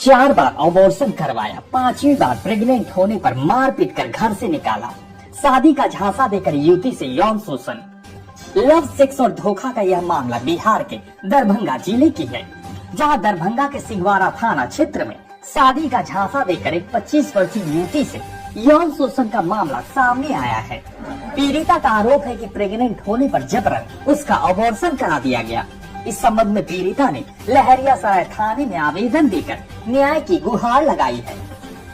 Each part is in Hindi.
4 बार अबॉर्शन करवाया, 5वीं बार प्रेग्नेंट होने पर मारपीट कर घर से निकाला, शादी का झांसा देकर युवती से यौन शोषण। लव, सेक्स और धोखा का यह मामला बिहार के दरभंगा जिले की है, जहां दरभंगा के सिंहवाड़ा थाना क्षेत्र में शादी का झांसा देकर एक 25 वर्षीय युवती से यौन शोषण का मामला सामने आया है। पीड़िता का आरोप है कि प्रेग्नेंट होने पर जबरन उसका अबॉर्शन करा दिया गया। इस संबंध में पीड़िता ने लहरियासराय थाने में आवेदन देकर न्याय की गुहार लगाई है।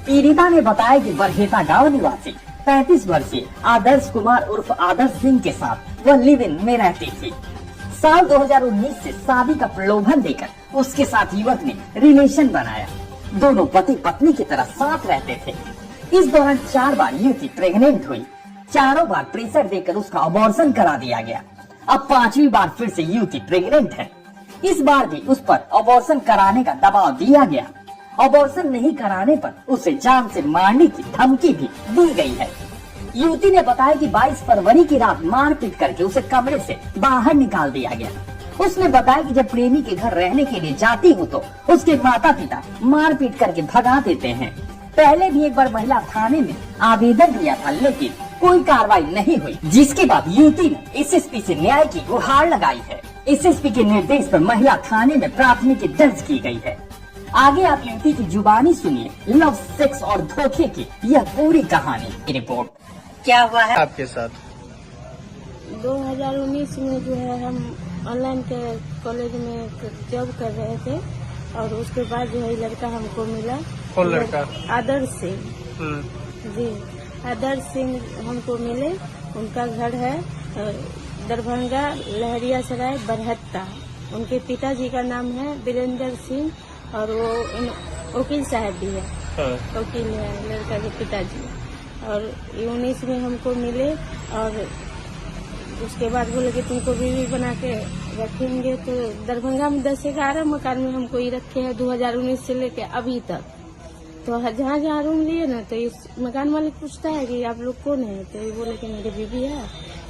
पीड़िता ने बताया कि बरहेता गांव निवासी 35 वर्षीय आदर्श कुमार उर्फ आदर्श सिंह के साथ वह लिव इन में रहती थी। साल 2019 से शादी का प्रलोभन देकर उसके साथ युवक ने रिलेशन बनाया। दोनों पति पत्नी की तरह साथ रहते थे। इस दौरान 4 बार युवती प्रेग्नेंट हुई। चारों बार प्रेशर देकर उसका अबॉर्शन करा दिया गया। अब 5वीं बार फिर से युवती प्रेग्नेंट है। इस बार भी उस पर अबॉर्शन कराने का दबाव दिया गया। अबॉर्शन नहीं कराने पर उसे जान से मारने की धमकी भी दी गई है। युवती ने बताया कि 22 फरवरी की रात मारपीट करके उसे कमरे से बाहर निकाल दिया गया। उसने बताया कि जब प्रेमी के घर रहने के लिए जाती हूँ तो उसके माता पिता मारपीट करके भगा देते हैं। पहले भी एक बार महिला थाने में आवेदन दिया था, लेकिन कोई कार्रवाई नहीं हुई, जिसके बाद युवती ने एसएसपी से न्याय की गुहार लगाई है। एसएसपी के निर्देश पर महिला थाने में प्राथमिकी दर्ज की गई है। आगे आप युवती की जुबानी सुनिए लव, सेक्स और धोखे की यह पूरी कहानी की रिपोर्ट। क्या हुआ है आपके साथ? 2019 में जो है हम ऑनलाइन के कॉलेज में जॉब कर रहे थे और उसके बाद जो है लड़का हमको मिला। कौन लड़का? आदर्श सिंह जी, आदर्श सिंह हमको मिले। उनका घर है दरभंगा लहरियासराय बरहेता। उनके पिताजी का नाम है वीरेंद्र सिंह और वो वकील साहब भी है। वकील है लड़का के पिताजी। और 19 में हमको मिले और उसके बाद बोले कि तुमको बीवी बना के रखेंगे। तो दरभंगा में 10-11 मकान में हमको ही रखे हैं 2019 से लेके अभी तक। तो जहाँ जहाँ रूम लिए ना तो इस मकान मालिक पूछता है कि आप लोग कौन है, तो ये बोले कि मेरी बीवी है,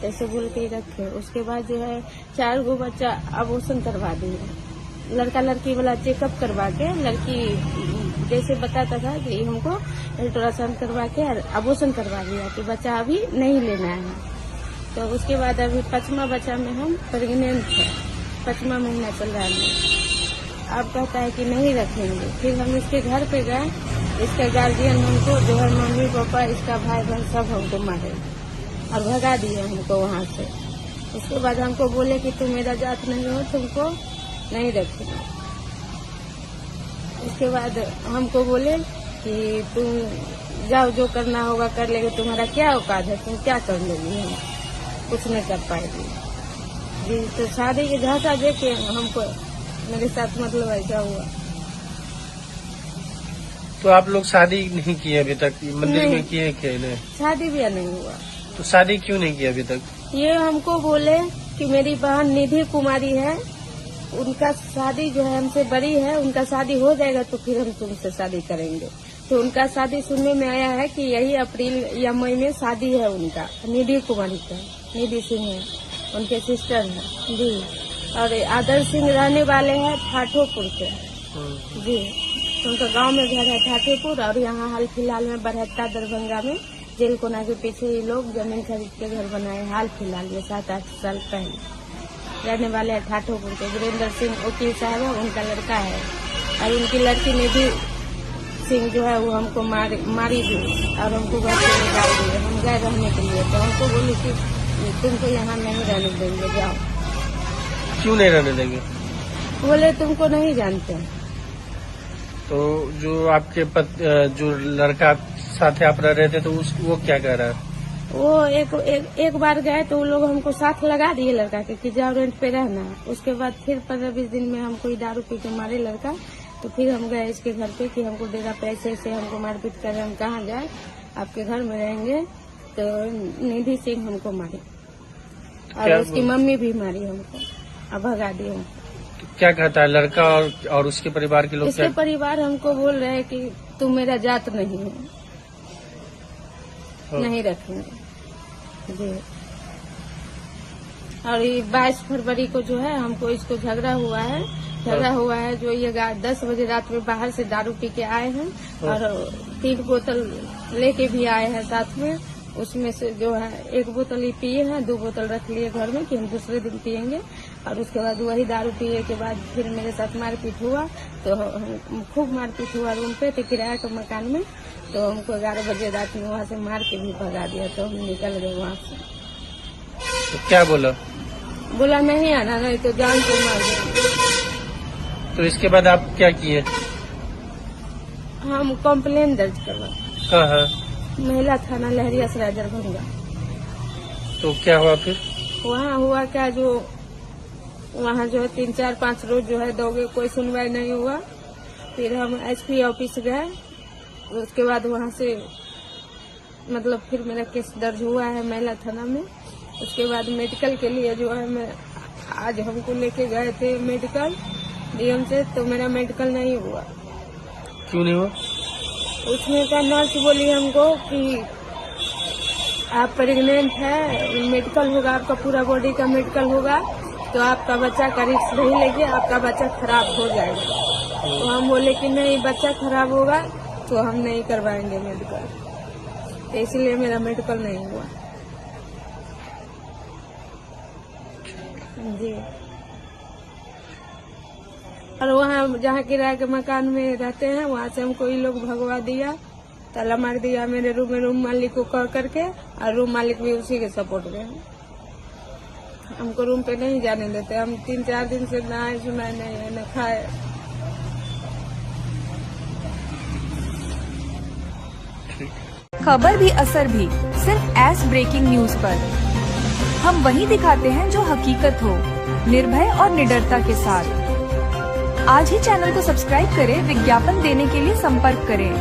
ऐसे बोल के ही रखे। उसके बाद जो है 4 गो बच्चा अबॉर्शन करवा दिए। लड़का लड़की वाला चेकअप करवा के, लड़की जैसे बताता था कि हमको अल्ट्रासाउंड करवा के अबॉर्शन करवा दिया कि बच्चा अभी नहीं लेना है। तो उसके बाद अभी 5वां बच्चा में हम प्रेग्नेंट है, 5वां महीना चल रहा है। अब कहता है कि नहीं रखेंगे। फिर हम इसके घर पे गए। इसका गार्जियन हमको जो है मम्मी पापा, इसका भाई बहन सब हमको मारे और भगा दिए हमको वहाँ से। उसके बाद हमको बोले कि तुम मेरा जात नहीं हो, तुमको नहीं रखेंगे। उसके बाद हमको बोले कि तुम जाओ, जो करना होगा कर लेंगे, तुम्हारा क्या औकात है, तुम क्या कर लेंगी, हम कुछ नहीं कर पाएगी जी। तो शादी के झांसा देके हमको मेरे साथ मतलब ऐसा हुआ। तो आप लोग शादी नहीं किए अभी तक? मंदिर में किए क्या? शादी भी नहीं हुआ। तो शादी क्यों नहीं की अभी तक? ये हमको बोले कि मेरी बहन निधि कुमारी है, उनका शादी जो है हमसे बड़ी है, उनका शादी हो जाएगा तो फिर हम तुमसे शादी करेंगे। तो उनका शादी सुनने में आया है कि यही अप्रैल या मई में शादी है उनका, निधि कुमारी का। निधि सिंह है, उनके सिस्टर है जी। और आदर्श सिंह रहने वाले हैं ठाठोपुर के जी। उनका गांव में घर है ठाठोपुर और यहाँ हाल फिलहाल में बरहेता दरभंगा में जेल कोना के पीछे ये लोग जमीन खरीद के घर बनाए। हाल फिलहाल ये 7-8 साल पहले रहने वाले हैं ठाठोपुर के। वीरेंद्र सिंह वकील साहब है, उनका लड़का है। और उनकी लड़की निधि सिंह जो है वो हमको मारी भी और हमको घर से निकाल दिए। हम गए रहने के लिए तो हमको बोली कि तुमको यहाँ नहीं रहने देंगे, जाओ। क्यों नहीं रहने देंगे? बोले तुमको नहीं जानते। तो जो आपके जो लड़का साथ आप रह रहे थे तो वो क्या कह रहा है? वो एक बार गए तो वो लोग हमको साथ लगा दिए लड़का के कि जाओ रेंट पे रहना। उसके बाद फिर 15-20 दिन में हमको ही दारू पी के मारे लड़का। तो फिर हम गए इसके घर पे कि हमको डेरा पैसे से हमको मारपीट कर रहे, हम कहाँ जाए, आपके घर में रहेंगे। तो निधि सिंह हमको मारी और उसकी मम्मी भी मारी हमको और भगा दिए हमको। क्या कहता है लड़का और उसके परिवार के लोग? इसके परिवार हमको बोल रहे हैं कि तुम मेरा जात नहीं है, नहीं रखेंगे जी। और ये 22 फरवरी को जो है हमको इसको झगड़ा हुआ है झगड़ा हुआ है। जो ये 10 बजे रात में बाहर से दारू पी के आए हैं और 3 बोतल लेके भी आए हैं साथ में। उसमें से जो है 1 बोतल ही पिए हैं, 2 बोतल रख लिए घर में कि हम दूसरे दिन पियेंगे। और उसके बाद वही दारू पिए के बाद फिर मेरे साथ मारपीट हुआ। तो खूब मारपीट हुआ रूम पे, तो किराए के मकान में। तो हमको 11 बजे रात में वहाँ से मार के भी भगा दिया। तो हम निकल गए वहाँ से। तो क्या बोला नहीं आना, नहीं तो जान को मार देंगे। तो इसके बाद आप क्या किए? हम कंप्लेन दर्ज करवा कहाँ? महिला थाना लहरियासराय दरभंगा। तो क्या हुआ फिर? वहाँ हुआ क्या, जो वहाँ जो 3, 4, 5 रोज जो है दौगे, कोई सुनवाई नहीं हुआ। फिर हम एसपी ऑफिस गए। उसके बाद वहाँ से मतलब फिर मेरा केस दर्ज हुआ है महिला थाना में। उसके बाद मेडिकल के लिए जो है मैं आज हमको लेके गए थे मेडिकल डीएम से, तो मेरा मेडिकल नहीं हुआ। क्यों नहीं हुआ? उसमें का नर्स बोली हमको कि आप प्रेग्नेंट है, मेडिकल होगा आपका, पूरा बॉडी का मेडिकल होगा, तो आपका बच्चा का रिस्क नहीं लेंगे, आपका बच्चा खराब हो जाएगा। तो हम बोले कि नहीं, बच्चा खराब होगा तो हम नहीं करवाएंगे मेडिकल। तो इसलिए मेरा मेडिकल नहीं हुआ। जी। और वहाँ जहाँ किराए के मकान में रहते हैं वहाँ से हमको ये लोग भगवा दिया, ताला मार दिया मेरे रूम में, रूम मालिक को कह करके। और रूम मालिक भी उसी के सपोर्ट में है। हमको रूम पे नहीं जाने देते। हम 3-4 दिन से नहाए सुनाए नहीं है, न खाए। खबर भी असर भी सिर्फ एस ब्रेकिंग न्यूज पर। हम वही दिखाते हैं जो हकीकत हो, निर्भय और निडरता के साथ। आज ही चैनल को सब्सक्राइब करें। विज्ञापन देने के लिए संपर्क करें।